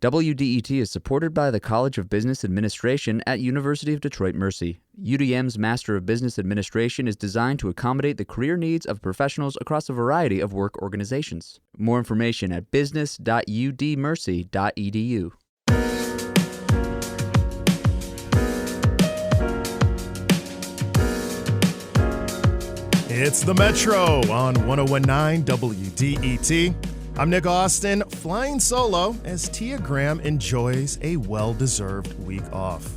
WDET is supported by the College of Business Administration at University of Detroit Mercy. UDM's Master of Business Administration is designed to accommodate the career needs of professionals across a variety of work organizations. More information at business.udmercy.edu. It's the Metro on 101.9 WDET. I'm Nick Austin, flying solo as Tia Graham enjoys a well-deserved week off.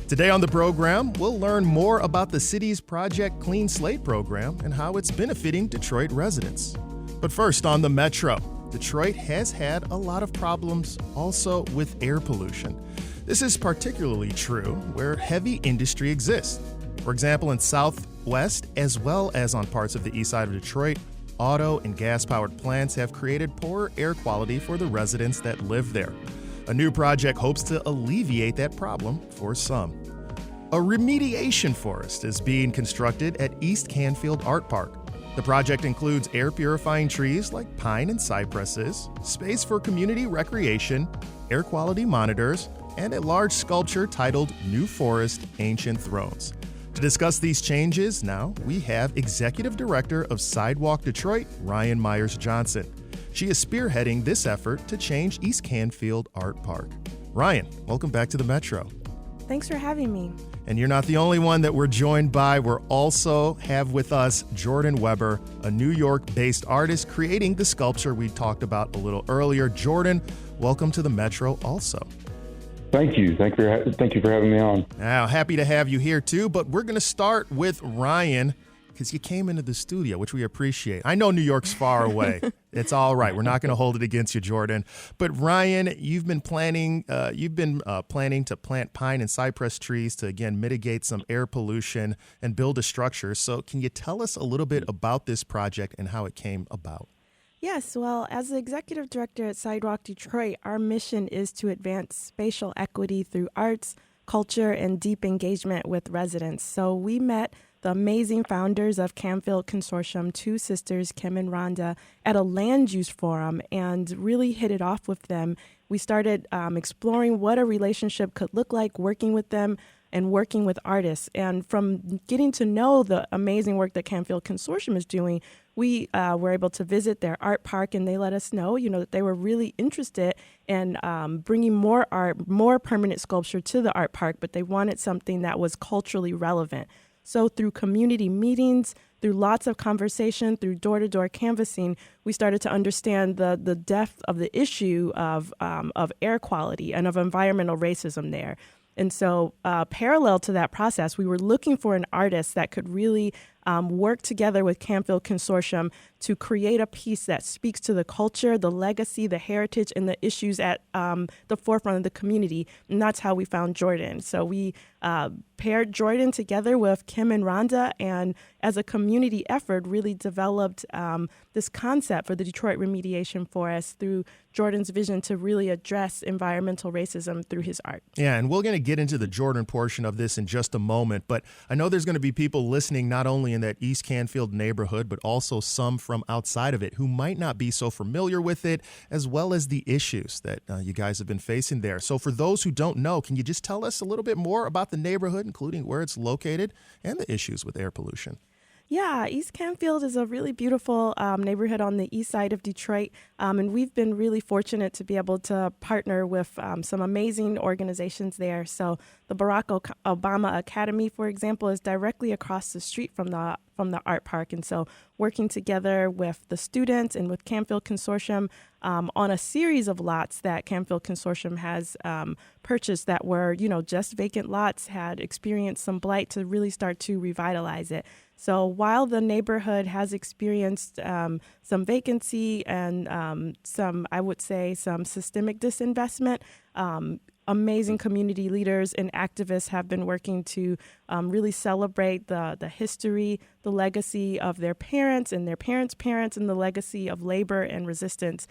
Today on the program, we'll learn more about the city's Project Clean Slate program and how it's benefiting Detroit residents. But first on the Metro, Detroit has had a lot of problems also with air pollution. This is particularly true where heavy industry exists. For example, in Southwest, as well as on parts of the east side of Detroit, auto and gas-powered plants have created poor air quality for the residents that live there. A new project hopes to alleviate that problem for some. A remediation forest is being constructed at East Canfield Art Park. The project includes air-purifying trees like pine and cypresses, space for community recreation, air quality monitors, and a large sculpture titled New Forest, Ancient Thrones. To discuss these changes, now we have Executive Director of Sidewalk Detroit, Ryan Myers-Johnson. She is spearheading this effort to change East Canfield Art Park. Ryan, welcome back to the Metro. Thanks for having me. And you're not the only one that we're joined by. We're also have with us Jordan Weber, a New York-based artist creating the sculpture we talked about a little earlier. Jordan, welcome to the Metro also. Thank you. Thank you for having me on. Now, happy to have you here too, but we're going to start with Ryan because you came into the studio, which we appreciate. I know New York's far away. It's all right. We're not going to hold it against you, Jordan. But Ryan, you've been planning to plant pine and cypress trees to, again, mitigate some air pollution and build a structure. So can you tell us a little bit about this project and how it came about? Yes, well, as the executive director at Sidewalk Detroit, our mission is to advance spatial equity through arts, culture, and deep engagement with residents. So we met the amazing founders of Canfield Consortium, two sisters, Kim and Rhonda, at a land use forum and really hit it off with them. We started exploring what a relationship could look like, working with them and working with artists. And from getting to know the amazing work that Canfield Consortium is doing, we were able to visit their art park, and they let us know, that they were really interested in bringing more art, more permanent sculpture to the art park, but they wanted something that was culturally relevant. So through community meetings, through lots of conversation, through door-to-door canvassing, we started to understand the depth of the issue of air quality and of environmental racism there. And so parallel to that process, we were looking for an artist that could really work together with Canfield Consortium to create a piece that speaks to the culture, the legacy, the heritage, and the issues at the forefront of the community. And that's how we found Jordan. So we paired Jordan together with Kim and Rhonda, and as a community effort, really developed this concept for the Detroit Remediation Forest through Jordan's vision to really address environmental racism through his art. Yeah, and we're going to get into the Jordan portion of this in just a moment, but I know there's going to be people listening not only in that East Canfield neighborhood, but also some from outside of it who might not be so familiar with it, as well as the issues that you guys have been facing there. So for those who don't know, can you just tell us a little bit more about the neighborhood, including where it's located and the issues with air pollution? Yeah, East Canfield is a really beautiful neighborhood on the east side of Detroit, and we've been really fortunate to be able to partner with some amazing organizations there. So the Barack Obama Academy, for example, is directly across the street from the art park, and so working together with the students and with Canfield Consortium on a series of lots that Canfield Consortium has purchased that were, just vacant lots, had experienced some blight to really start to revitalize it. So while the neighborhood has experienced some vacancy and some systemic disinvestment, amazing community leaders and activists have been working to really celebrate the history, the legacy of their parents and their parents' parents, and the legacy of labor and resistance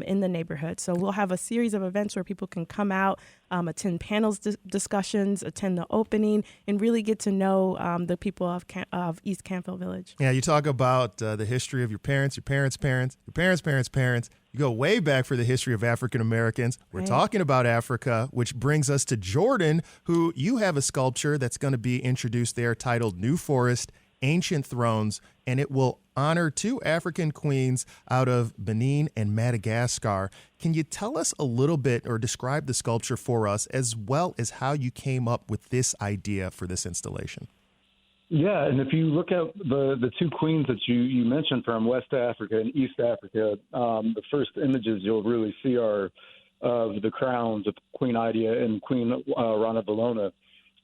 in the neighborhood. So we'll have a series of events where people can come out, attend panels discussions, attend the opening, and really get to know the people of East Canfield Village. Yeah, you talk about the history of your parents, your parents' parents, your parents' parents' parents. You go way back for the history of African Americans. We're Right. talking about Africa, which brings us to Jordan, who you have a sculpture that's going to be introduced there titled New Forest, Ancient Thrones, and it will honor two African queens out of Benin and Madagascar. Can you tell us a little bit or describe the sculpture for us, as well as how you came up with this idea for this installation? Yeah, and if you look at the two queens that you mentioned from West Africa and East Africa, the first images you'll really see are of the crowns of Queen Idia and Queen Rana Valona.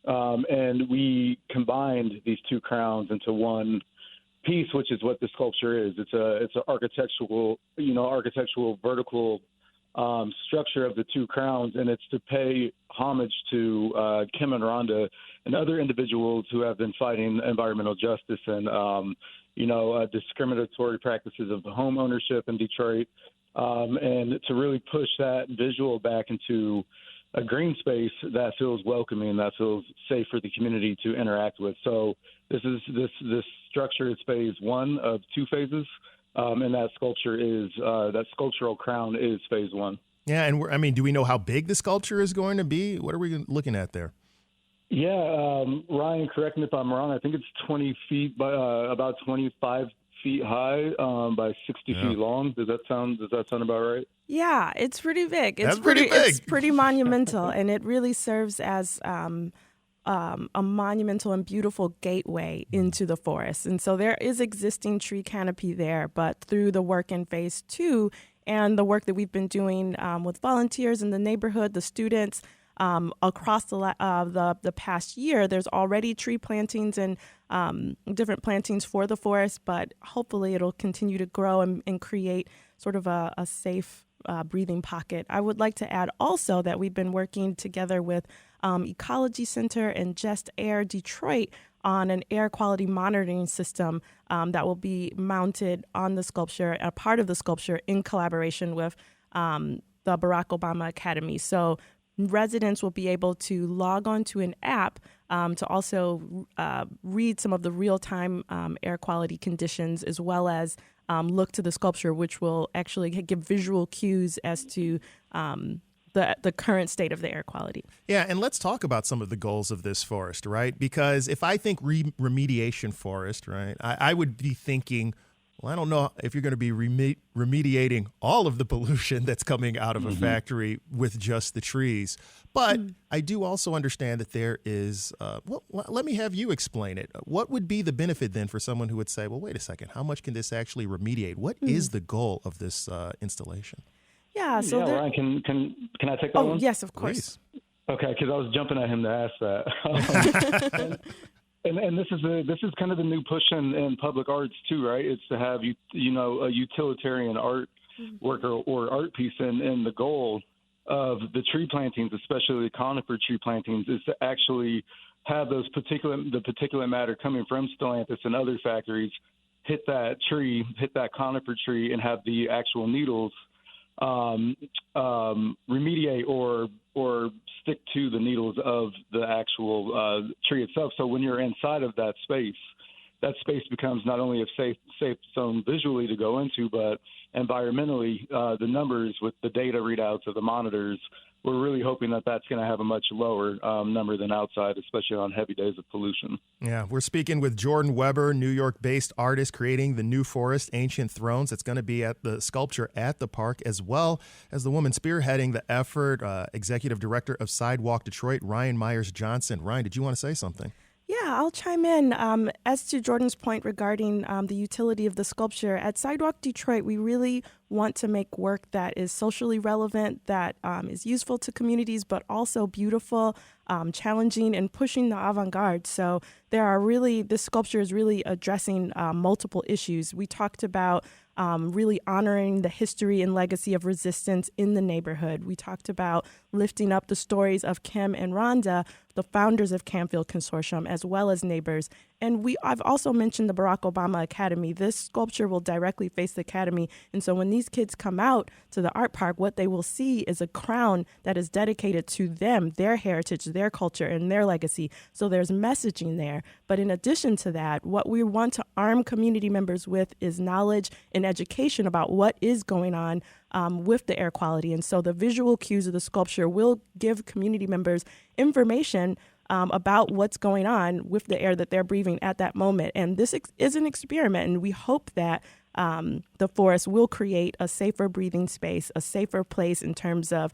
And we combined these two crowns into one piece, which is what the sculpture is. It's an architectural vertical structure of the two crowns, and it's to pay homage to Kim and Rhonda and other individuals who have been fighting environmental justice and discriminatory practices of home ownership in Detroit, and to really push that visual back into a green space that feels welcoming, that feels safe for the community to interact with. So this structure is phase one of two phases, and that sculptural crown is phase one. Yeah, and do we know how big the sculpture is going to be? What are we looking at there? Yeah, Ryan, correct me if I'm wrong. I think it's 20 feet by about 25 feet high by 60 feet long. Does that sound about right? Yeah, it's pretty big. That's pretty big. It's pretty monumental, and it really serves as a monumental and beautiful gateway into the forest. And so there is existing tree canopy there, but through the work in phase two and the work that we've been doing with volunteers in the neighborhood, the students across the past year, there's already tree plantings and different plantings for the forest, but hopefully it'll continue to grow and create sort of a safe breathing pocket. I would like to add also that we've been working together with Ecology Center and Just Air Detroit on an air quality monitoring system that will be mounted on the sculpture, a part of the sculpture in collaboration with the Barack Obama Academy. So residents will be able to log on to an app to also read some of the real-time air quality conditions, as well as look to the sculpture, which will actually give visual cues as to the current state of the air quality. Yeah, and let's talk about some of the goals of this forest, right? Because if I think remediation forest, right, I would be thinking, well, I don't know if you're going to be remediating all of the pollution that's coming out of a factory with just the trees. But I do also understand that there is, let me have you explain it. What would be the benefit then for someone who would say, well, wait a second, how much can this actually remediate? What is the goal of this installation? Yeah, so Ryan, can I take that one? Oh, yes, of course. Please. Okay, because I was jumping at him to ask that. And this is kind of the new push in public arts too, right? It's to have a utilitarian art work or art piece, and the goal of the tree plantings, especially the conifer tree plantings, is to actually have the particulate matter coming from Stellantis and other factories hit that conifer tree, and have the actual needles remediate or stick to the needles of the actual tree itself. So when you're inside of that space becomes not only a safe zone visually to go into, but environmentally, the numbers with the data readouts of the monitors, we're really hoping that that's going to have a much lower number than outside, especially on heavy days of pollution. Yeah, we're speaking with Jordan Weber, New York-based artist creating the New Forest, Ancient Thrones. It's going to be at the sculpture at the park, as well as the woman spearheading the effort, executive director of Sidewalk Detroit, Ryan Myers-Johnson. Ryan, did you want to say something? Yeah, I'll chime in. As to Jordan's point regarding the utility of the sculpture, at Sidewalk Detroit, we really want to make work that is socially relevant, that is useful to communities, but also beautiful, challenging, and pushing the avant-garde. So this sculpture is really addressing multiple issues. We talked about really honoring the history and legacy of resistance in the neighborhood. We talked about lifting up the stories of Kim and Rhonda, the founders of Canfield Consortium, as well as neighbors. And I've also mentioned the Barack Obama Academy. This sculpture will directly face the Academy. And so when these kids come out to the art park, what they will see is a crown that is dedicated to them, their heritage, their culture, and their legacy. So there's messaging there. But in addition to that, what we want to arm community members with is knowledge and education about what is going on with the air quality. And so the visual cues of the sculpture will give community members information about what's going on with the air that they're breathing at that moment. And this is an experiment, and we hope that the forest will create a safer breathing space, a safer place in terms of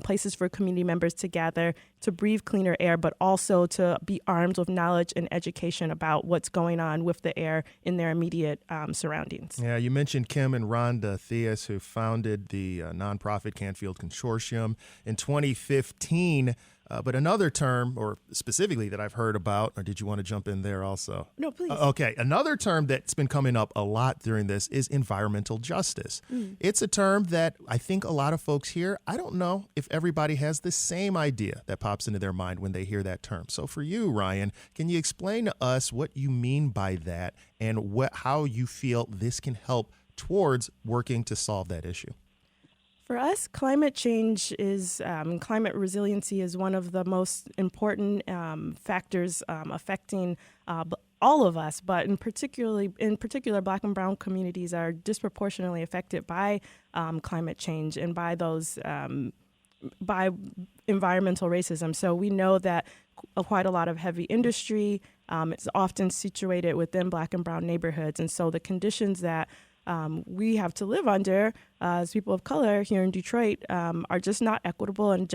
places for community members to gather, to breathe cleaner air, but also to be armed with knowledge and education about what's going on with the air in their immediate surroundings. Yeah, you mentioned Kim and Rhonda Theus, who founded the nonprofit Canfield Consortium in 2015. But another term, or specifically that I've heard about, or did you want to jump in there also? No, please. Okay. Another term that's been coming up a lot during this is environmental justice. It's a term that I think a lot of folks hear. I don't know if everybody has the same idea that pops into their mind when they hear that term. So for you, Ryan, can you explain to us what you mean by that and how you feel this can help towards working to solve that issue? For us, climate change is climate resiliency is one of the most important factors affecting all of us, but in particular, Black and Brown communities are disproportionately affected by climate change and by those by environmental racism. So we know that quite a lot of heavy industry is often situated within Black and Brown neighborhoods, and so the conditions that we have to live under as people of color here in Detroit are just not equitable and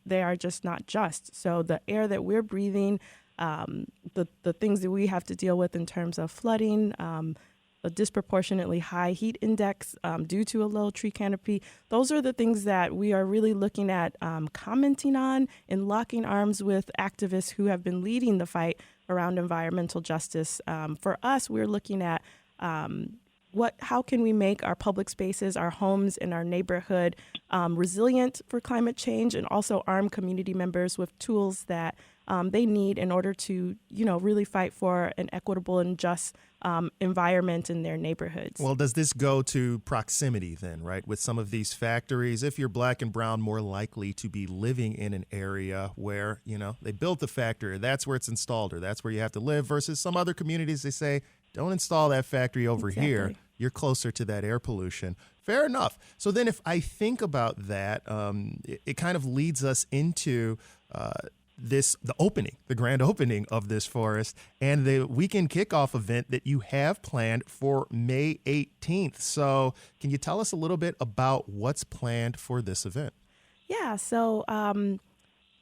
they are just not just. So the air that we're breathing, the things that we have to deal with in terms of flooding, a disproportionately high heat index due to a low tree canopy, those are the things that we are really looking at commenting on and locking arms with activists who have been leading the fight around environmental justice. For us, we're looking at how can we make our public spaces, our homes, and our neighborhood resilient for climate change, and also arm community members with tools that they need in order to, really fight for an equitable and just environment in their neighborhoods. Well, does this go to proximity then, right? With some of these factories, if you're Black and Brown, more likely to be living in an area where, they built the factory, that's where it's installed, or that's where you have to live, versus some other communities, they say, don't install that factory over here. You're closer to that air pollution. Fair enough. So then if I think about that, it kind of leads us into the grand opening of this forest and the weekend kickoff event that you have planned for May 18th. So can you tell us a little bit about what's planned for this event? Yeah, so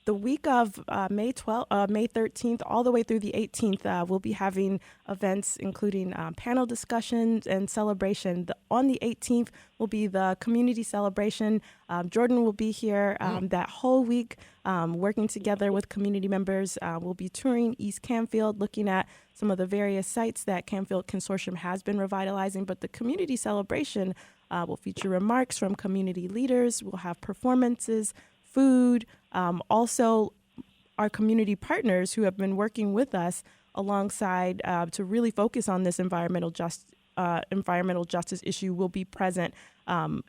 the week of May 13th all the way through the 18th, we'll be having events including panel discussions and celebration. On the 18th will be the community celebration. Jordan will be here that whole week working together with community members. We'll be touring East Canfield, looking at some of the various sites that Canfield Consortium has been revitalizing. But the community celebration will feature remarks from community leaders. We'll have performances, food, also our community partners who have been working with us alongside to really focus on this environmental justice issue will be present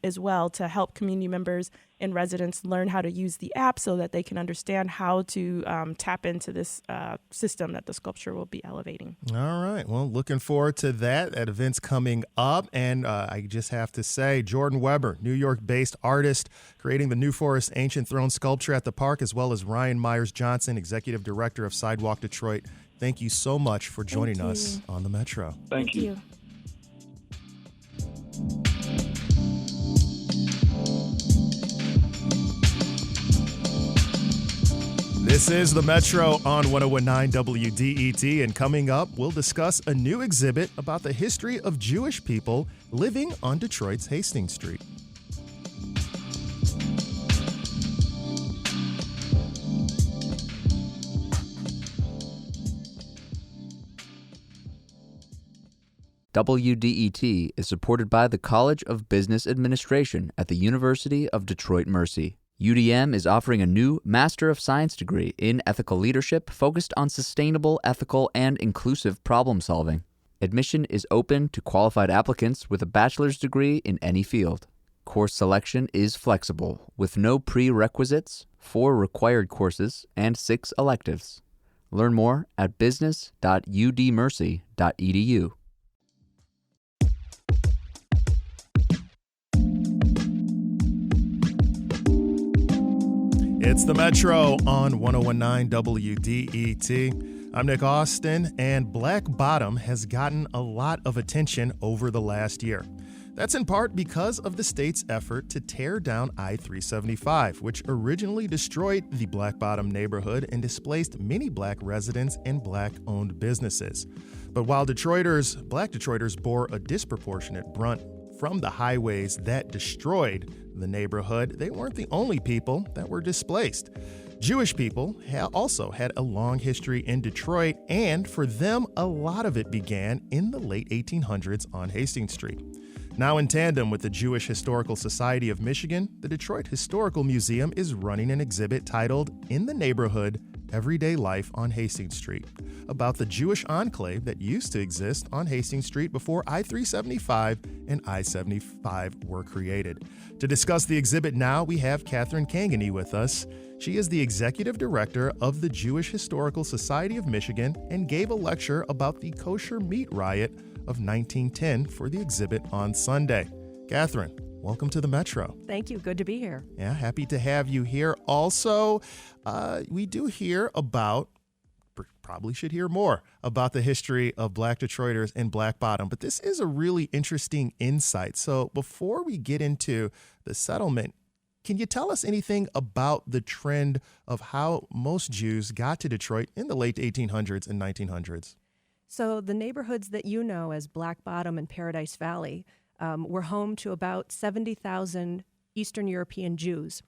as well to help community members and residents learn how to use the app so that they can understand how to tap into this system that the sculpture will be elevating. All right. Well, looking forward to that. That event's coming up. And I just have to say, Jordan Weber, New York-based artist, creating the New Forest Ancient Throne sculpture at the park, as well as Ryan Myers-Johnson, Executive Director of Sidewalk Detroit. Thank you so much for joining us on the Metro. Thank you. This is the Metro on 101.9 WDET, and coming up, we'll discuss a new exhibit about the history of Jewish people living on Detroit's Hastings Street. WDET is supported by the College of Business Administration at the University of Detroit Mercy. UDM is offering a new Master of Science degree in ethical leadership focused on sustainable, ethical, and inclusive problem solving. Admission is open to qualified applicants with a bachelor's degree in any field. Course selection is flexible, with no prerequisites, 4 required courses, and 6 electives. Learn more at business.udmercy.edu. It's the Metro on 1019 WDET. I'm Nick Austin, and Black Bottom has gotten a lot of attention over the last year. That's in part because of the state's effort to tear down I-375, which originally destroyed the Black Bottom neighborhood and displaced many black residents and black-owned businesses. But while black Detroiters bore a disproportionate brunt from the highways that destroyed the neighborhood, they weren't the only people that were displaced. Jewish people also had a long history in Detroit, and for them, a lot of it began in the late 1800s on Hastings Street. Now in tandem with the Jewish Historical Society of Michigan, the Detroit Historical Museum is running an exhibit titled In the Neighborhood, Everyday Life on Hastings Street, about the Jewish enclave that used to exist on Hastings Street before I-375 and I-75 were created. To discuss the exhibit now, we have Catherine Cangany with us. She is the executive director of the Jewish Historical Society of Michigan and gave a lecture about the kosher meat riot of 1910 for the exhibit on Sunday. Catherine, welcome to the Metro. Thank you. Good to be here. Yeah, happy to have you here. Also, we do hear about, probably should hear more about the history of Black Detroiters in Black Bottom, but this is a really interesting insight. So before we get into the settlement, can you tell us anything about the trend of how most Jews got to Detroit in the late 1800s and 1900s? So the neighborhoods that you know as Black Bottom and Paradise Valley were home to about 70,000 Eastern European Jews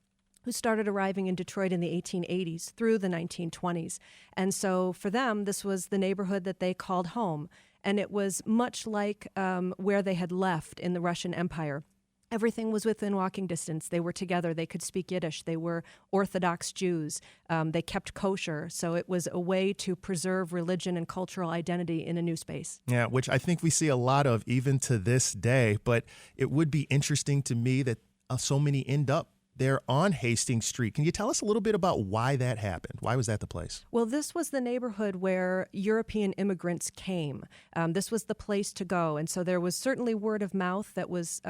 who started arriving in Detroit in the 1880s through the 1920s. And so for them, this was the neighborhood that they called home. And it was much like where they had left in the Russian Empire. Everything was within walking distance. They were together. They could speak Yiddish. They were Orthodox Jews. They kept kosher. So it was a way to preserve religion and cultural identity in a new space. Yeah, which I think we see a lot of even to this day. But it would be interesting to me that so many end up there on Hastings Street. Can you tell us a little bit about why that happened? Why was that the place? Well, this was the neighborhood where European immigrants came. This was the place to go, and so there was certainly word of mouth that was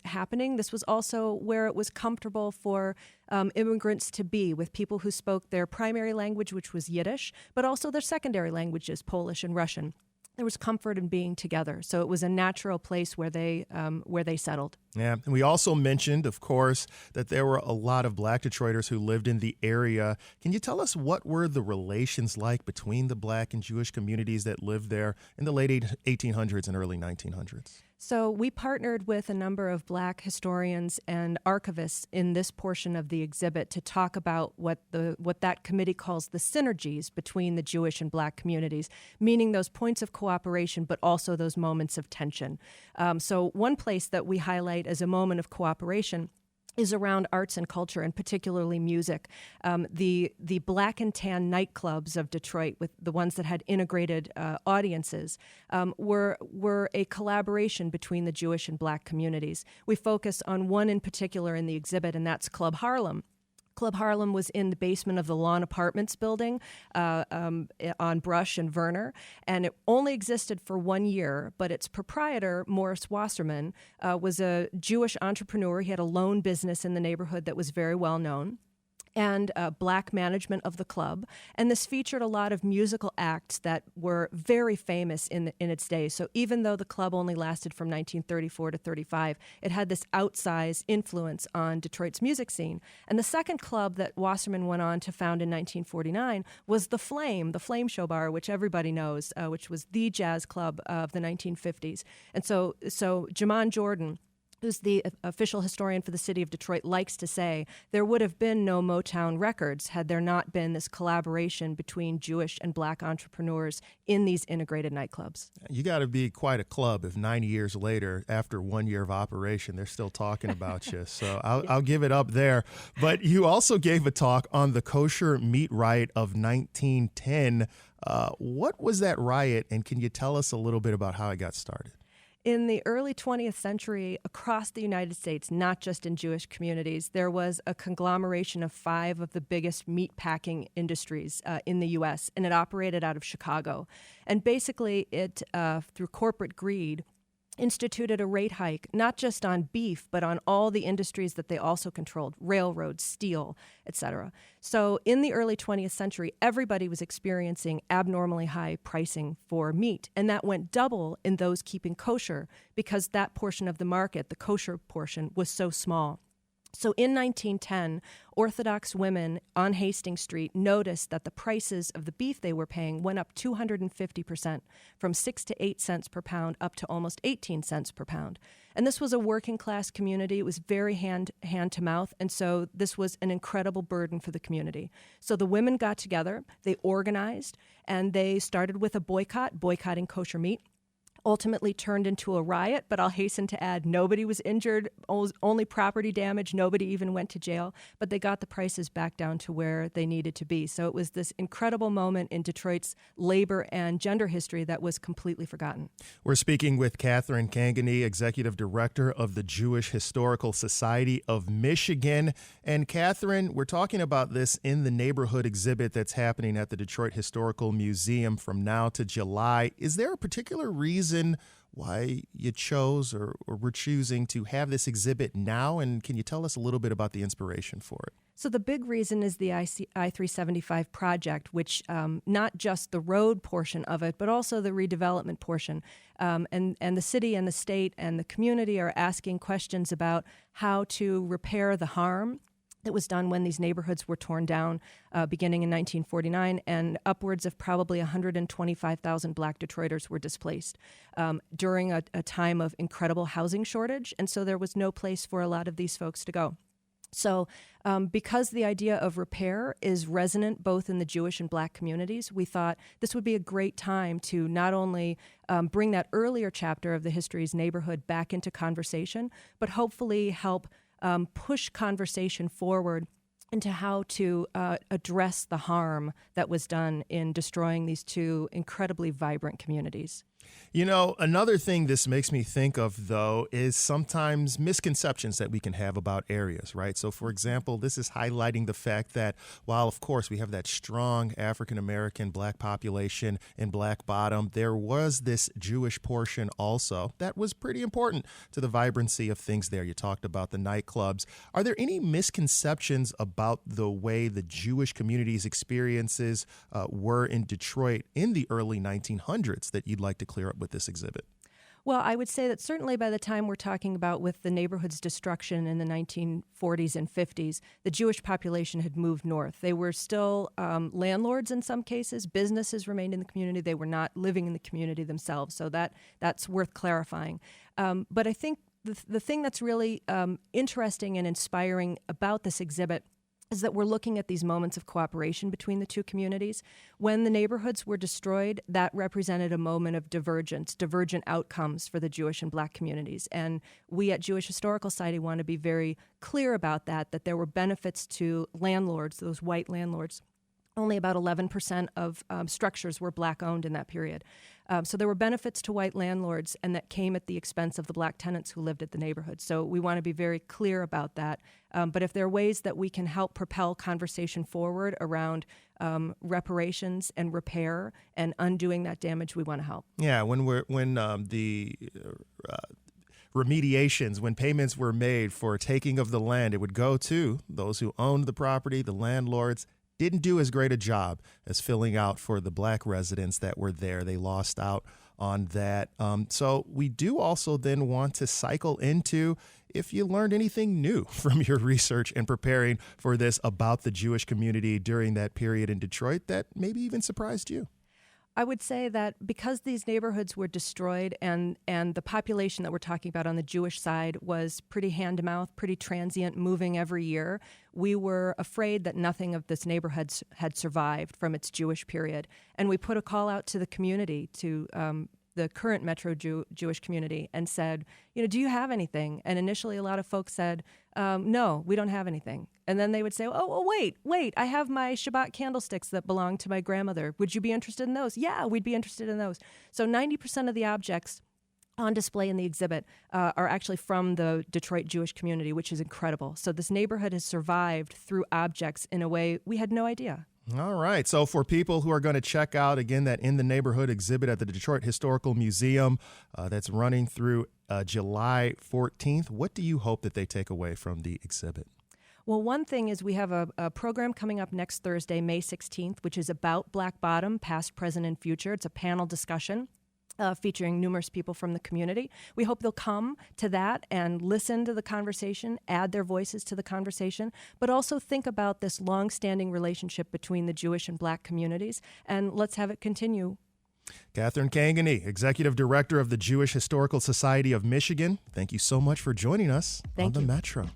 happening. This was also where it was comfortable for immigrants to be, with people who spoke their primary language, which was Yiddish, but also their secondary languages, Polish and Russian. There was comfort in being together, so it was a natural place where they settled. Yeah, and we also mentioned, of course, that there were a lot of Black Detroiters who lived in the area. Can you tell us what were the relations like between the Black and Jewish communities that lived there in the late 1800s and early 1900s? So we partnered with a number of Black historians and archivists in this portion of the exhibit to talk about what that committee calls the synergies between the Jewish and Black communities, meaning those points of cooperation, but also those moments of tension. So one place that we highlight as a moment of cooperation is around arts and culture, and particularly music. The black and tan nightclubs of Detroit, with the ones that had integrated audiences, were a collaboration between the Jewish and Black communities. We focus on one in particular in the exhibit, and that's Club Harlem. Club Harlem was in the basement of the Lawn Apartments building on Brush and Verner, and it only existed for 1 year, but its proprietor, Morris Wasserman, was a Jewish entrepreneur. He had a loan business in the neighborhood that was very well known, and Black management of the club. And this featured a lot of musical acts that were very famous in its day. So even though the club only lasted from 1934 to 35, it had this outsized influence on Detroit's music scene. And the second club that Wasserman went on to found in 1949 was the Flame Show Bar, which everybody knows, which was the jazz club of the 1950s. And so Jamon Jordan, who's the official historian for the city of Detroit, likes to say there would have been no Motown Records had there not been this collaboration between Jewish and black entrepreneurs in these integrated nightclubs. You got to be quite a club if 90 years later, after 1 year of operation, they're still talking about you. So I'll give it up there. But you also gave a talk on the kosher meat riot of 1910. What was that riot, and can you tell us a little bit about how it got started? In the early 20th century, across the United States, not just in Jewish communities, there was a conglomeration of 5 of the biggest meat packing industries in the U.S., and it operated out of Chicago. And basically, it, through corporate greed, instituted a rate hike, not just on beef, but on all the industries that they also controlled, railroads, steel, etc. So in the early 20th century, everybody was experiencing abnormally high pricing for meat, and that went double in those keeping kosher because that portion of the market, the kosher portion, was so small. So in 1910, Orthodox women on Hastings Street noticed that the prices of the beef they were paying went up 250%, from 6 to 8 cents per pound up to almost 18 cents per pound. And this was a working class community. It was very hand to mouth, and so this was an incredible burden for the community. So the women got together, they organized, and they started with a boycotting kosher meat. Ultimately turned into a riot, but I'll hasten to add nobody was injured, only property damage, nobody even went to jail, but they got the prices back down to where they needed to be. So it was this incredible moment in Detroit's labor and gender history that was completely forgotten. We're speaking with Catherine Cangany, Executive Director of the Jewish Historical Society of Michigan. And Catherine, we're talking about this in the neighborhood exhibit that's happening at the Detroit Historical Museum from now to July. Is there a particular reason why you chose or were choosing to have this exhibit now? And can you tell us a little bit about the inspiration for it? So the big reason is the I-375 project, which not just the road portion of it, but also the redevelopment portion. And the city and the state and the community are asking questions about how to repair the harm that was done when these neighborhoods were torn down beginning in 1949, and upwards of probably 125,000 black Detroiters were displaced during a time of incredible housing shortage, and so there was no place for a lot of these folks to go. So because the idea of repair is resonant both in the Jewish and black communities, we thought this would be a great time to not only bring that earlier chapter of the history's neighborhood back into conversation, but hopefully help push conversation forward into how to address the harm that was done in destroying these 2 incredibly vibrant communities. You know, another thing this makes me think of, though, is sometimes misconceptions that we can have about areas, right? So, for example, this is highlighting the fact that while, of course, we have that strong African-American black population in Black Bottom, there was this Jewish portion also that was pretty important to the vibrancy of things there. You talked about the nightclubs. Are there any misconceptions about the way the Jewish community's experiences were in Detroit in the early 1900s that you'd like to clear up with this exhibit? Well, I would say that certainly by the time we're talking about with the neighborhood's destruction in the 1940s and 50s, the Jewish population had moved north. They were still landlords in some cases. Businesses remained in the community. They were not living in the community themselves. So that's worth clarifying. But I think the thing that's really interesting and inspiring about this exhibit is that we're looking at these moments of cooperation between the 2 communities. When the neighborhoods were destroyed, that represented a moment of divergent outcomes for the Jewish and black communities. And we at Jewish Historical Society want to be very clear about that there were benefits to landlords, those white landlords. Only about 11% of structures were black-owned in that period. So there were benefits to white landlords, and that came at the expense of the black tenants who lived at the neighborhood. So we want to be very clear about that. But if there are ways that we can help propel conversation forward around reparations and repair and undoing that damage, we want to help. Yeah, when the remediations, when payments were made for taking of the land, it would go to those who owned the property, the landlords. Didn't do as great a job as filling out for the black residents that were there. They lost out on that. So we do also then want to cycle into if you learned anything new from your research and preparing for this about the Jewish community during that period in Detroit that maybe even surprised you. I would say that because these neighborhoods were destroyed and the population that we're talking about on the Jewish side was pretty hand-to-mouth, pretty transient, moving every year, we were afraid that nothing of this neighborhood had survived from its Jewish period. And we put a call out to the community, to the current Metro Jewish community, and said, do you have anything? And initially a lot of folks said, no, we don't have anything. And then they would say, wait, I have my Shabbat candlesticks that belong to my grandmother. Would you be interested in those? Yeah, we'd be interested in those. So 90% of the objects on display in the exhibit are actually from the Detroit Jewish community, which is incredible. So this neighborhood has survived through objects in a way we had no idea. All right. So for people who are going to check out, again, that In the Neighborhood exhibit at the Detroit Historical Museum that's running through July 14th, what do you hope that they take away from the exhibit? Well, one thing is we have a program coming up next Thursday, May 16th, which is about Black Bottom, past, present, and future. It's a panel discussion featuring numerous people from the community. We hope they'll come to that and listen to the conversation, add their voices to the conversation, but also think about this long-standing relationship between the Jewish and Black communities, and let's have it continue. Catherine Cangany, Executive Director of the Jewish Historical Society of Michigan, thank you so much for joining us on the Metro.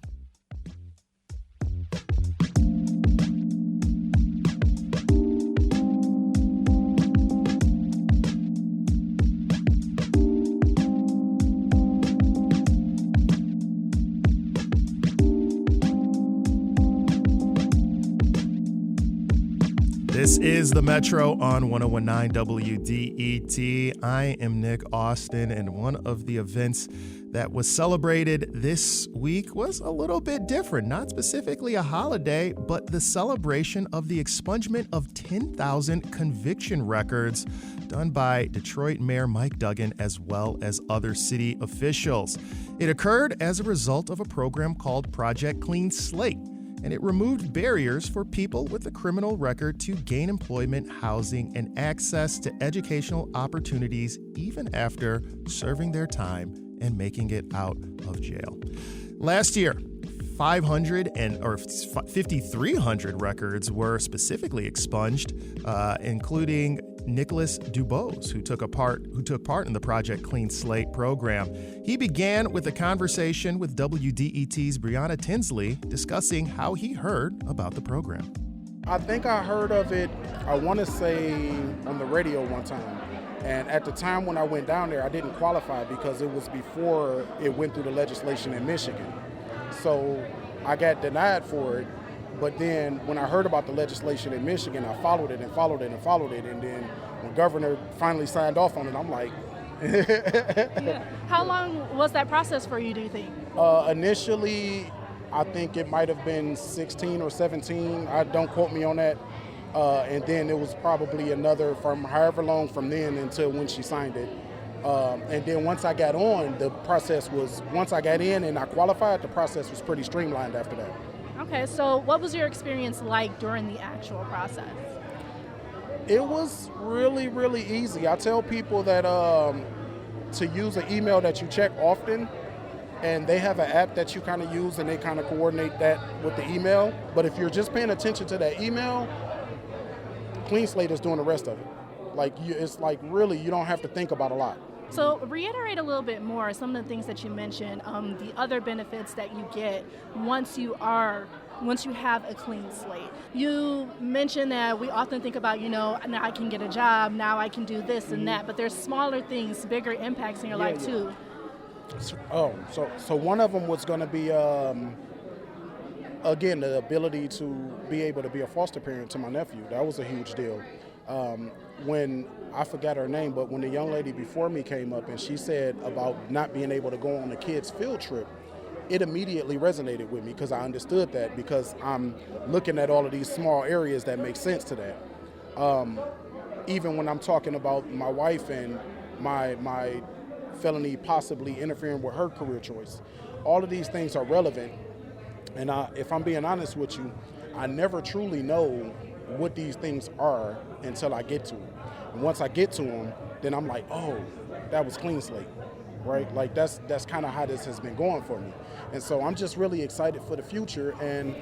This is the Metro on 101.9 WDET. I am Nick Austin, and one of the events that was celebrated this week was a little bit different. Not specifically a holiday, but the celebration of the expungement of 10,000 conviction records done by Detroit Mayor Mike Duggan as well as other city officials. It occurred as a result of a program called Project Clean Slate, and it removed barriers for people with a criminal record to gain employment, housing, and access to educational opportunities even after serving their time and making it out of jail. Last year, 5,300 records were specifically expunged, including Nicholas Dubose, who took part in the Project Clean Slate program. He began with a conversation with WDET's Brianna Tinsley discussing how he heard about the program. I think I heard of it, I want to say, on the radio one time. And at the time when I went down there, I didn't qualify because it was before it went through the legislation in Michigan. So I got denied for it. But then when I heard about the legislation in Michigan, I followed it. And then when Governor finally signed off on it, I'm like... Yeah. How long was that process for you, do you think? Initially, I think it might have been 16 or 17. Don't quote me on that. And then it was probably another from however long from then until when she signed it. And then once I got on, the process was, once I got in and I qualified, the process was pretty streamlined after that. Okay, so what was your experience like during the actual process? It was really, really easy. I tell people that to use an email that you check often, and they have an app that you kind of use and they kind of coordinate that with the email. But if you're just paying attention to that email, Clean Slate is doing the rest of it. It's like really, you don't have to think about a lot. So reiterate a little bit more some of the things that you mentioned, the other benefits that you get once you have a clean slate. You mentioned that we often think about, now I can get a job, now I can do this and that, but there's smaller things, bigger impacts in your life too. So one of them was going to be, again, the ability to be able to be a foster parent to my nephew. That was a huge deal. When I forgot her name, but when the young lady before me came up and she said about not being able to go on a kid's field trip, it immediately resonated with me because I understood that, because I'm looking at all of these small areas that make sense to that. Even when I'm talking about my wife and my felony possibly interfering with her career choice, all of these things are relevant. And if I'm being honest with you, I never truly know what these things are until I get to them. And once I get to them, then I'm like, oh, that was Clean Slate, right? Like that's kind of how this has been going for me. And so I'm just really excited for the future. And,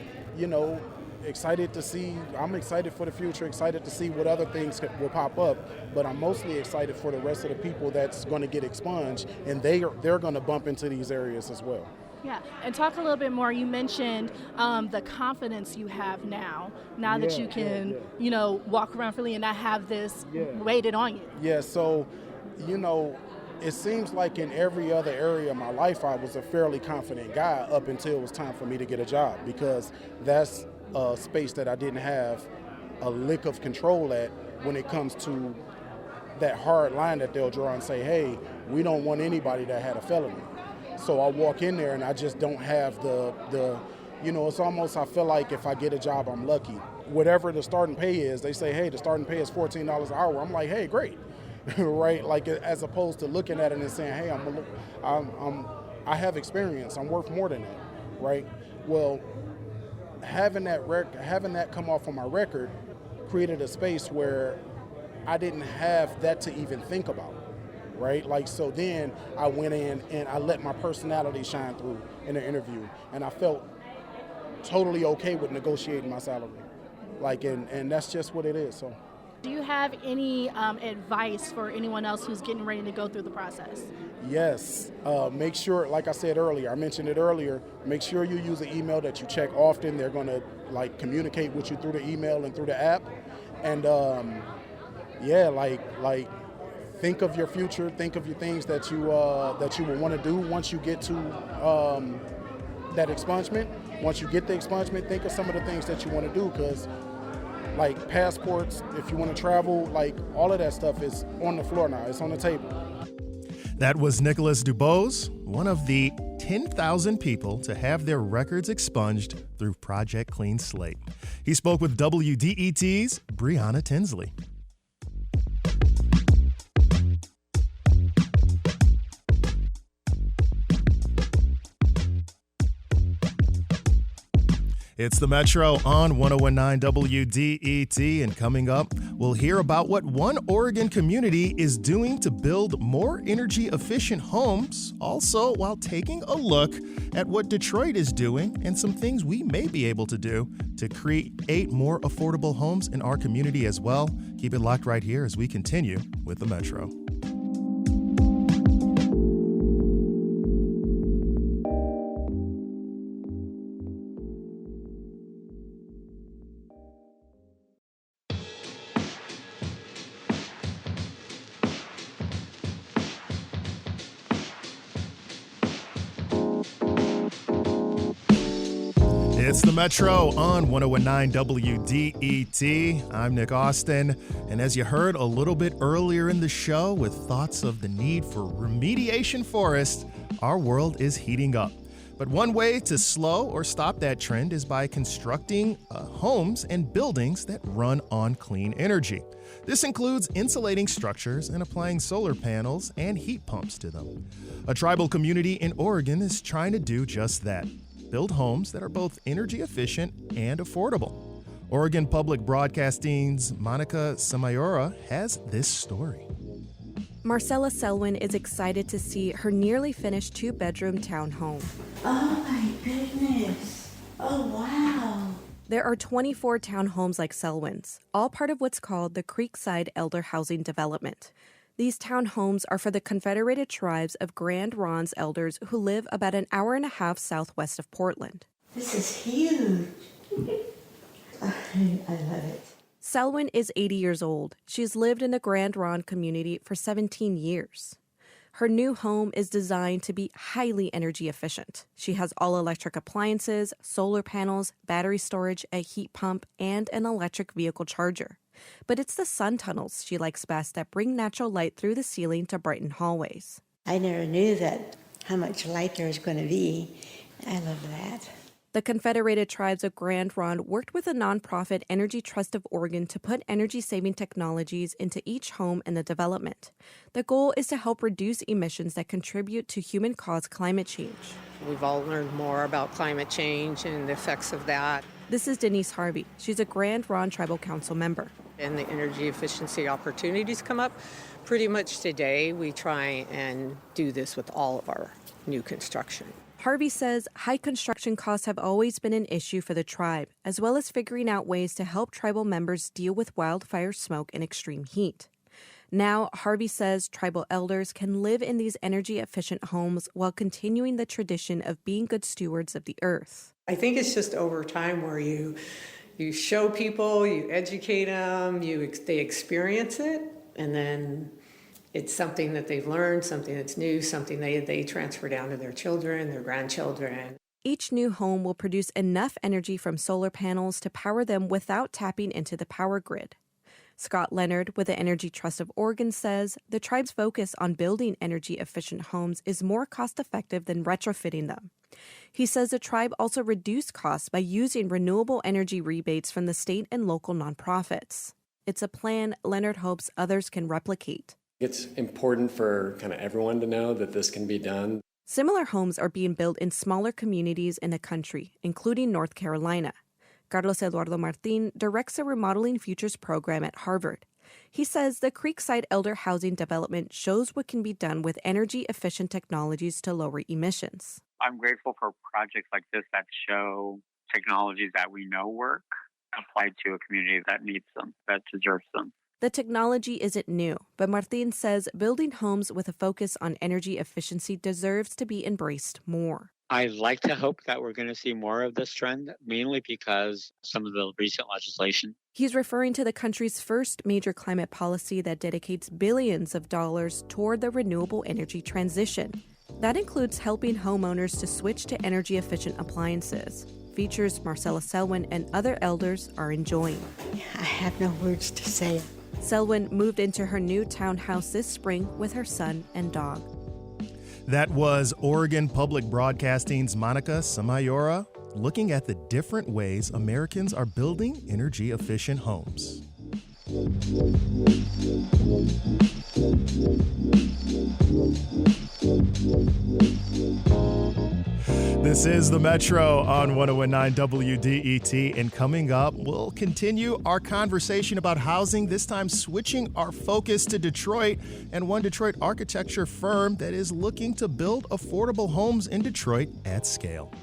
excited to see, I'm excited for the future, excited to see what other things will pop up, but I'm mostly excited for the rest of the people that's going to get expunged, and they're going to bump into these areas as well. Yeah, and talk a little bit more. You mentioned the confidence you have now that you can, walk around freely and not have this weighted on you. Yeah, so, it seems like in every other area of my life, I was a fairly confident guy up until it was time for me to get a job, because that's a space that I didn't have a lick of control at when it comes to that hard line that they'll draw and say, hey, we don't want anybody that had a felony. So I walk in there and I just don't have the it's almost, I feel like if I get a job, I'm lucky. Whatever the starting pay is, they say, hey, the starting pay is $14 an hour. I'm like, hey, great, right? Like, as opposed to looking at it and saying, hey, I have experience, I'm worth more than that, right? Well, having that come off on my record created a space where I didn't have that to even think about. Right? Like, so then I went in and I let my personality shine through in the interview, and I felt totally okay with negotiating my salary. Like, and that's just what it is. So, do you have any advice for anyone else who's getting ready to go through the process? Yes. Make sure, like I said earlier, I mentioned it earlier, make sure you use an email that you check often. They're going to communicate with you through the email and through the app. And think of your future. Think of your things that you will want to do once you get to that expungement. Once you get the expungement, think of some of the things that you want to do, because like passports, if you want to travel, like all of that stuff is on the floor now. It's on the table. That was Nicholas Dubose, one of the 10,000 people to have their records expunged through Project Clean Slate. He spoke with WDET's Brianna Tinsley. It's the Metro on 1019 WDET, and coming up, we'll hear about what one Oregon community is doing to build more energy-efficient homes, also while taking a look at what Detroit is doing and some things we may be able to do to create more affordable homes in our community as well. Keep it locked right here as we continue with the Metro. It's the Metro on 1019 WDET. I'm Nick Austin, and as you heard a little bit earlier in the show with thoughts of the need for remediation forests, our world is heating up. But one way to slow or stop that trend is by constructing homes and buildings that run on clean energy. This includes insulating structures and applying solar panels and heat pumps to them. A tribal community in Oregon is trying to do just that. Build homes that are both energy efficient and affordable. Oregon Public Broadcasting's Monica Samayora has this story. Marcella Selwyn is excited to see her nearly finished 2-bedroom townhome. Oh my goodness. Oh wow. There are 24 townhomes like Selwyn's, all part of what's called the Creekside Elder Housing Development. These townhomes are for the Confederated Tribes of Grand Ronde elders who live about an hour and a half southwest of Portland. This is huge. I love it. Selwyn is 80 years old. She's lived in the Grand Ronde community for 17 years. Her new home is designed to be highly energy efficient. She has all-electric appliances, solar panels, battery storage, a heat pump, and an electric vehicle charger. But it's the sun tunnels she likes best that bring natural light through the ceiling to brighten hallways. I never knew that how much light there was going to be. I love that. The Confederated Tribes of Grand Ronde worked with a nonprofit Energy Trust of Oregon to put energy-saving technologies into each home in the development. The goal is to help reduce emissions that contribute to human-caused climate change. We've all learned more about climate change and the effects of that. This is Denise Harvey. She's a Grand Ronde Tribal Council member. And the energy efficiency opportunities come up. Pretty much today, we try and do this with all of our new construction. Harvey says high construction costs have always been an issue for the tribe, as well as figuring out ways to help tribal members deal with wildfire smoke and extreme heat. Now, Harvey says tribal elders can live in these energy-efficient homes while continuing the tradition of being good stewards of the earth. I think it's just over time where you show people, you educate them, they experience it, and then it's something that they've learned, something that's new, something they transfer down to their children, their grandchildren. Each new home will produce enough energy from solar panels to power them without tapping into the power grid. Scott Leonard with the Energy Trust of Oregon says the tribe's focus on building energy-efficient homes is more cost-effective than retrofitting them. He says the tribe also reduced costs by using renewable energy rebates from the state and local nonprofits. It's a plan Leonard hopes others can replicate. It's important for kind of everyone to know that this can be done. Similar homes are being built in smaller communities in the country, including North Carolina. Carlos Eduardo Martin directs a Remodeling Futures program at Harvard. He says the Creekside Elder Housing Development shows what can be done with energy-efficient technologies to lower emissions. I'm grateful for projects like this that show technologies that we know work applied to a community that needs them, that deserves them. The technology isn't new, but Martin says building homes with a focus on energy efficiency deserves to be embraced more. I like to hope that we're going to see more of this trend, mainly because some of the recent legislation. He's referring to the country's first major climate policy that dedicates billions of dollars toward the renewable energy transition. That includes helping homeowners to switch to energy-efficient appliances, features Marcella Selwyn and other elders are enjoying. I have no words to say. Selwyn moved into her new townhouse this spring with her son and dog. That was Oregon Public Broadcasting's Monica Samayora looking at the different ways Americans are building energy-efficient homes. This is the Metro on 1019 WDET, and coming up, we'll continue our conversation about housing, this time switching our focus to Detroit and one Detroit architecture firm that is looking to build affordable homes in Detroit at scale.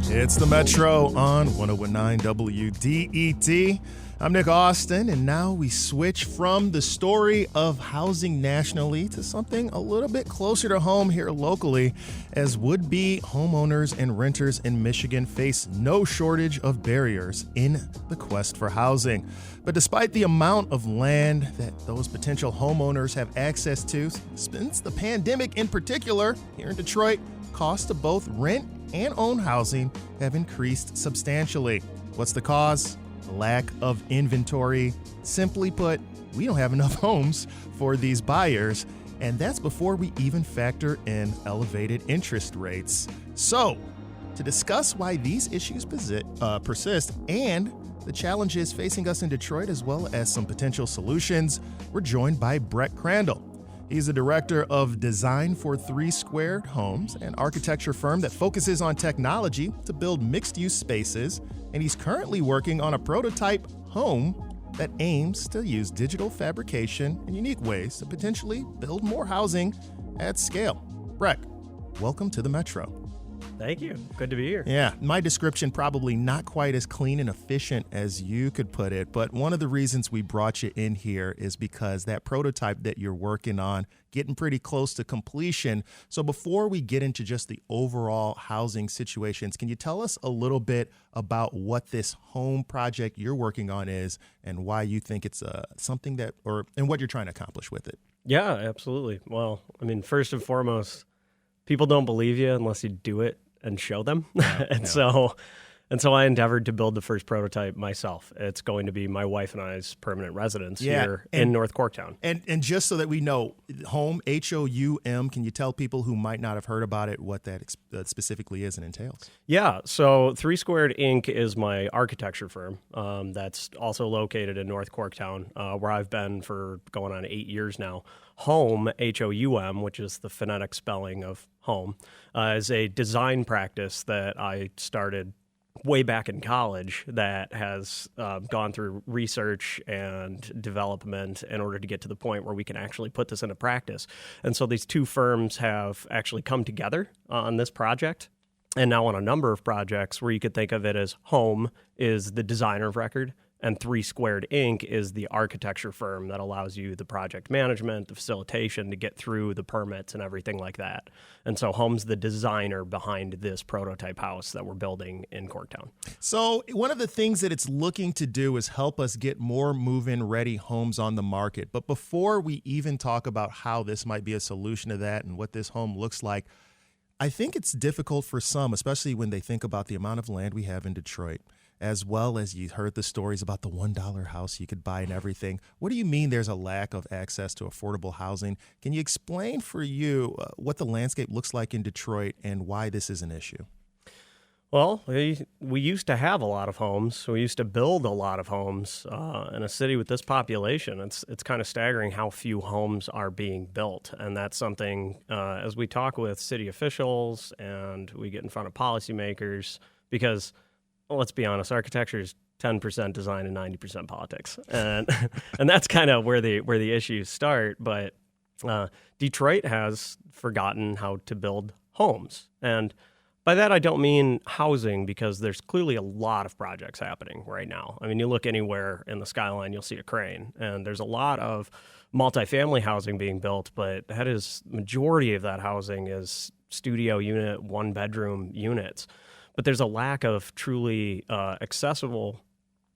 It's the Metro on 1019 WDET. I'm Nick Austin, and now we switch from the story of housing nationally to something a little bit closer to home here locally, as would-be homeowners and renters in Michigan face no shortage of barriers in the quest for housing. But despite the amount of land that those potential homeowners have access to, since the pandemic in particular, here in Detroit, costs to both rent and own housing have increased substantially. What's the cause? The lack of inventory. Simply put, we don't have enough homes for these buyers, and that's before we even factor in elevated interest rates. So, to discuss why these issues persist and the challenges facing us in Detroit, as well as some potential solutions, we're joined by Brett Crandall. He's the director of Design for 3 Squared Homes, an architecture firm that focuses on technology to build mixed-use spaces, and he's currently working on a prototype home that aims to use digital fabrication in unique ways to potentially build more housing at scale. Brett, welcome to the Metro. Thank you. Good to be here. Yeah, my description probably not quite as clean and efficient as you could put it, but one of the reasons we brought you in here is because that prototype that you're working on, getting pretty close to completion. So before we get into just the overall housing situations, can you tell us a little bit about what this home project you're working on is and why you think it's something that, and what you're trying to accomplish with it? Yeah, absolutely. Well, I mean, first and foremost, people don't believe you unless you do it and show them. So And so I endeavored to build the first prototype myself. It's going to be my wife and I's permanent residence here in North Corktown. And just so that we know, Home, H-O-U-M, can you tell people who might not have heard about it what that specifically is and entails? Yeah, so 3 Squared Inc. is my architecture firm that's also located in North Corktown, where I've been for going on 8 years now. Home, H-O-U-M, which is the phonetic spelling of home, is a design practice that I started way back in college that has gone through research and development in order to get to the point where we can actually put this into practice. And so these two firms have actually come together on this project, and now on a number of projects where you could think of it as Home is the designer of record, and 3 Squared Inc. is the architecture firm that allows you the project management, the facilitation to get through the permits and everything like that. And so Home's the designer behind this prototype house that we're building in Corktown. So one of the things that it's looking to do is help us get more move-in ready homes on the market. But before we even talk about how this might be a solution to that and what this home looks like, I think it's difficult for some, especially when they think about the amount of land we have in Detroit, as well as you heard the stories about the $1 house you could buy and everything. What do you mean there's a lack of access to affordable housing? Can you explain for you what the landscape looks like in Detroit and why this is an issue? Well, we used to have a lot of homes. We used to build a lot of homes in a city with this population. It's kind of staggering how few homes are being built. And that's something, as we talk with city officials and we get in front of policymakers, because well, let's be honest, architecture is 10% design and 90% politics, and and that's kind of where the issues start. But Detroit has forgotten how to build homes, and by that I don't mean housing, because there's clearly a lot of projects happening right now. I mean, you look anywhere in the skyline, you'll see a crane, and there's a lot of multifamily housing being built, but majority of that housing is studio unit, 1-bedroom units. But there's a lack of truly accessible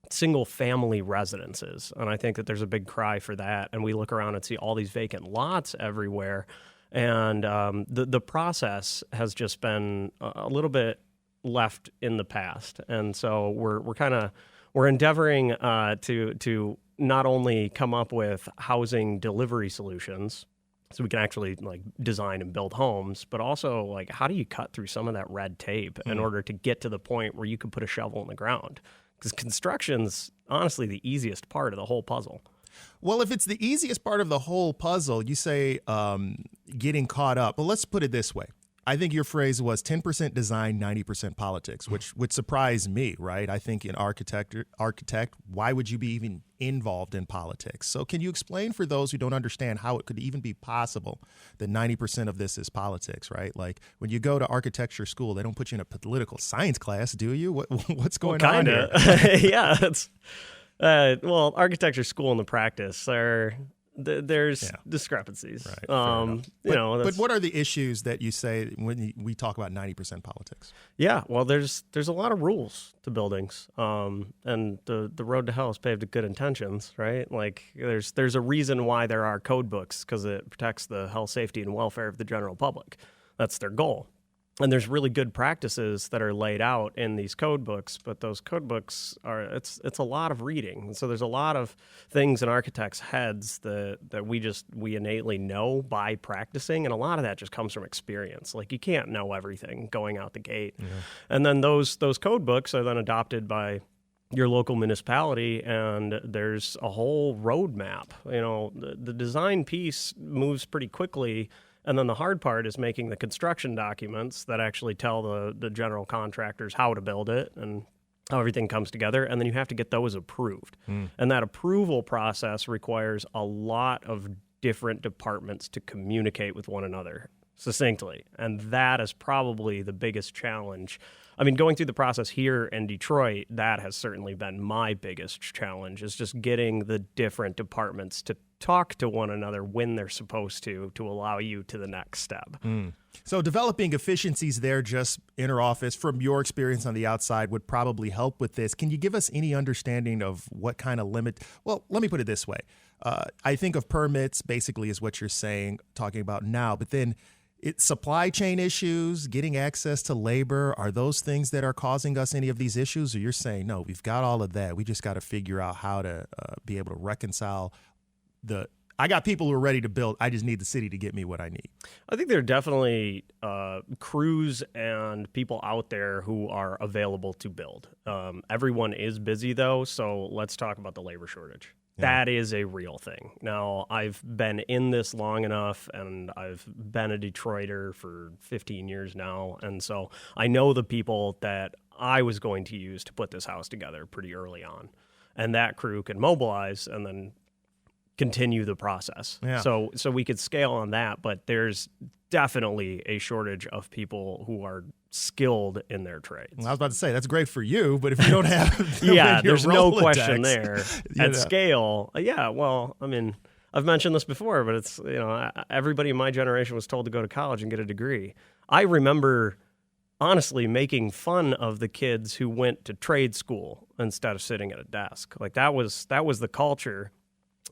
single-family residences, and I think that there's a big cry for that. And we look around and see all these vacant lots everywhere, and the process has just been a little bit left in the past. And so we're endeavoring to not only come up with housing delivery solutions, so we can actually like design and build homes, but also like how do you cut through some of that red tape in order to get to the point where you can put a shovel in the ground? Because construction's honestly the easiest part of the whole puzzle. Well, if it's the easiest part of the whole puzzle, you say getting caught up. Well, let's put it this way. I think your phrase was 10% design, 90% politics, which would surprise me, right? I think an architect, why would you be even involved in politics? So can you explain for those who don't understand how it could even be possible that 90% of this is politics, right? Like when you go to architecture school, they don't put you in a political science class, do you? What's going on here? Yeah, it's architecture school and the practice are... There's discrepancies, right? But what are the issues that you say when we talk about 90% politics? Yeah, well, there's a lot of rules to buildings, and the road to hell is paved with good intentions, right? Like there's a reason why there are code books, because it protects the health, safety, and welfare of the general public. That's their goal. And there's really good practices that are laid out in these code books, but those code books it's a lot of reading. And so there's a lot of things in architects' heads that we innately know by practicing, and a lot of that just comes from experience. Like you can't know everything going out the gate. Yeah. And then those code books are then adopted by your local municipality, and there's a whole roadmap. You know, the design piece moves pretty quickly. And then the hard part is making the construction documents that actually tell the general contractors how to build it and how everything comes together. And then you have to get those approved. And that approval process requires a lot of different departments to communicate with one another succinctly. And that is probably the biggest challenge. I mean, going through the process here in Detroit, that has certainly been my biggest challenge, is just getting the different departments to talk to one another when they're supposed to allow you to the next step. So developing efficiencies there, just inter-office, from your experience on the outside, would probably help with this. Can you give us any understanding of what kind of limit? Well, let me put it this way. I think of permits basically is what you're saying, talking about now, but then supply chain issues, getting access to labor, are those things that are causing us any of these issues? Or you're saying, no, we've got all of that. We just got to figure out how to be able to reconcile I got people who are ready to build. I just need the city to get me what I need. I think there are definitely crews and people out there who are available to build. Everyone is busy, though, so let's talk about the labor shortage. Yeah. That is a real thing. Now, I've been in this long enough, and I've been a Detroiter for 15 years now, and so I know the people that I was going to use to put this house together pretty early on. And that crew can mobilize and then continue the process. Yeah. So we could scale on that, but there's definitely a shortage of people who are skilled in their trades. Well, I was about to say, that's great for you, but if you don't have yeah, there's no question there. At scale, well, I mean, I've mentioned this before, but it's, everybody in my generation was told to go to college and get a degree. I remember honestly making fun of the kids who went to trade school instead of sitting at a desk. Like that was the culture.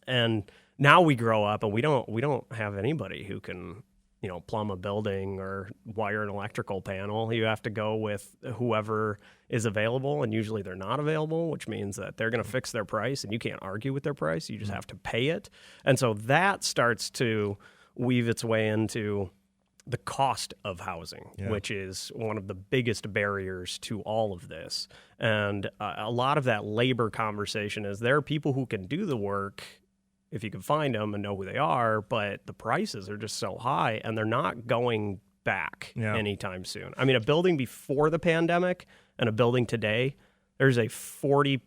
And now we grow up and we don't have anybody who can, plumb a building or wire an electrical panel. You have to go with whoever is available, and usually they're not available, which means that they're going to fix their price and you can't argue with their price. You just have to pay it. And so that starts to weave its way into the cost of housing, which is one of the biggest barriers to all of this. And a lot of that labor conversation is there are people who can do the work if you can find them and know who they are, but the prices are just so high and they're not going back anytime soon. I mean, a building before the pandemic and a building today, there's a 40%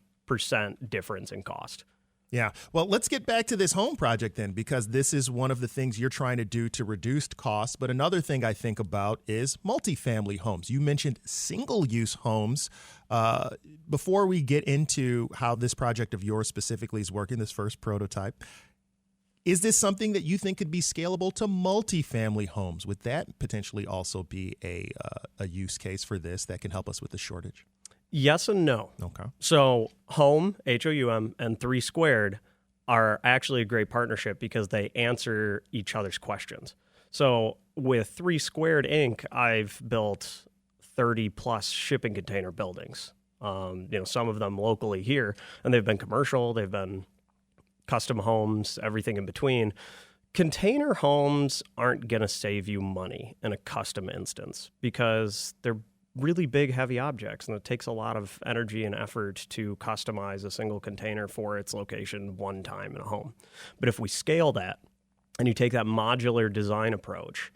difference in cost. Yeah. Well, let's get back to this home project then, because this is one of the things you're trying to do to reduce costs. But another thing I think about is multifamily homes. You mentioned single-use homes. Before we get into how this project of yours specifically is working, this first prototype, is this something that you think could be scalable to multifamily homes? Would that potentially also be a use case for this that can help us with the shortage? Yes and no. Okay. So Home, H-O-U-M, and 3 Squared are actually a great partnership because they answer each other's questions. So with 3 Squared Inc., I've built 30-plus shipping container buildings, some of them locally here, and they've been commercial, they've been custom homes, everything in between. Container homes aren't going to save you money in a custom instance because they're really big, heavy objects, and it takes a lot of energy and effort to customize a single container for its location one time in a home. But if we scale that and you take that modular design approach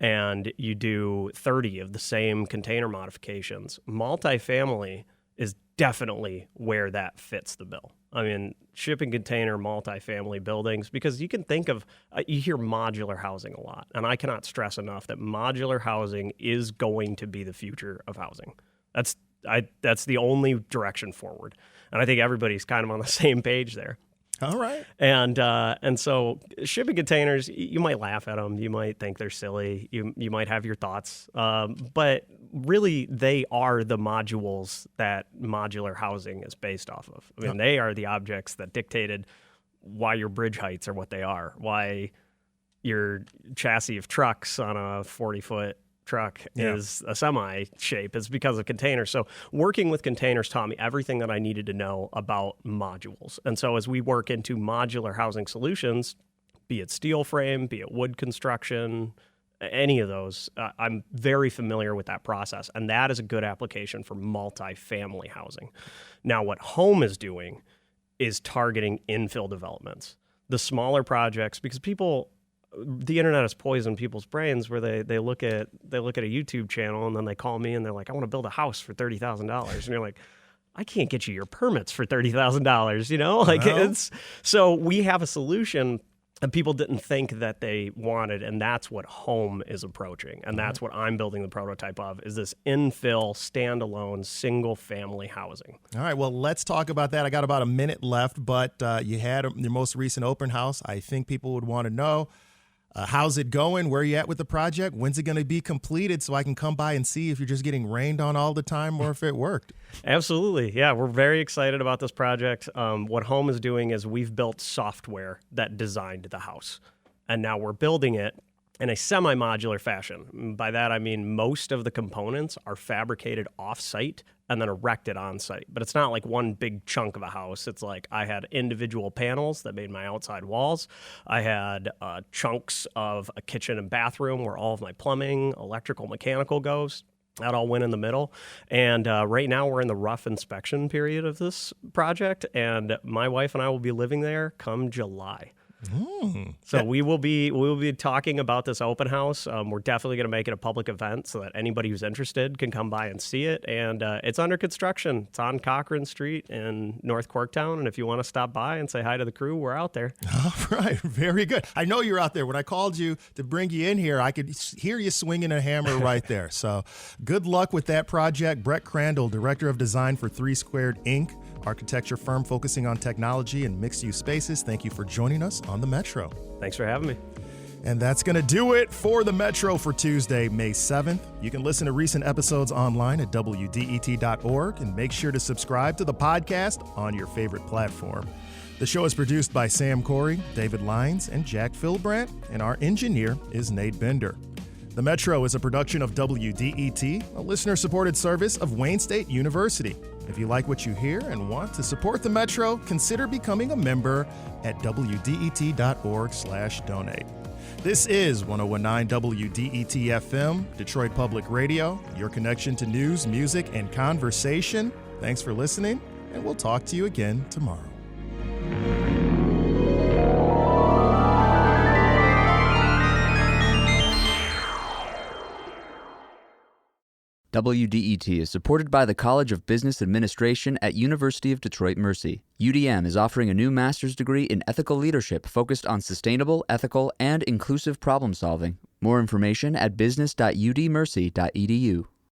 and you do 30 of the same container modifications, multifamily is definitely where that fits the bill. I mean, shipping container multifamily buildings, because you can think of, you hear modular housing a lot, and I cannot stress enough that modular housing is going to be the future of housing. That's the only direction forward. And I think everybody's kind of on the same page there. All right. And so shipping containers, you might laugh at them. You might think they're silly. You might have your thoughts. But really, they are the modules that modular housing is based off of. I mean, they are the objects that dictated why your bridge heights are what they are, why your chassis of trucks on a 40-foot truck is a semi shape. It's because of containers. So working with containers taught me everything that I needed to know about modules. And so as we work into modular housing solutions, be it steel frame, be it wood construction, any of those, I'm very familiar with that process. And that is a good application for multifamily housing. Now, what Home is doing is targeting infill developments, the smaller projects, because the internet has poisoned people's brains where they look at a YouTube channel and then they call me and they're like, I want to build a house for $30,000. And you're like, I can't get you your permits for $30,000, so we have a solution that people didn't think that they wanted. And that's what Home is approaching. And that's what I'm building the prototype of, is this infill, standalone, single family housing. All right. Well, let's talk about that. I got about a minute left, but you had your most recent open house. I think people would want to know, how's it going? Where are you at with the project? When's it going to be completed so I can come by and see if you're just getting rained on all the time or if it worked? Absolutely. Yeah, we're very excited about this project. What Home is doing is we've built software that designed the house, and now we're building it in a semi-modular fashion. By that, I mean most of the components are fabricated off-site and then erected on-site. But it's not like one big chunk of a house. It's like I had individual panels that made my outside walls. I had chunks of a kitchen and bathroom where all of my plumbing, electrical, mechanical goes. That all went in the middle. And right now we're in the rough inspection period of this project, and my wife and I will be living there come July. So we will be talking about this open house. We're definitely going to make it a public event so that anybody who's interested can come by and see it. And it's under construction. It's on Cochrane Street in North Corktown. And if you want to stop by and say hi to the crew, we're out there. All right. Very good. I know you're out there. When I called you to bring you in here, I could hear you swinging a hammer right there. So good luck with that project. Brett Crandall, Director of Design for 3 Squared Inc., architecture firm focusing on technology and mixed-use spaces. Thank you for joining us on the Metro. Thanks for having me. And that's going to do it for the Metro for Tuesday, May 7th. You can listen to recent episodes online at WDET.org and make sure to subscribe to the podcast on your favorite platform. The show is produced by Sam Corey, David Lyons, and Jack Philbrandt, and our engineer is Nate Bender. The Metro is a production of WDET, a listener-supported service of Wayne State University. If you like what you hear and want to support the Metro, consider becoming a member at WDET.org/donate. This is 101.9 WDET FM, Detroit Public Radio, your connection to news, music, and conversation. Thanks for listening, and we'll talk to you again tomorrow. WDET is supported by the College of Business Administration at University of Detroit Mercy. UDM is offering a new master's degree in ethical leadership focused on sustainable, ethical, and inclusive problem solving. More information at business.udmercy.edu.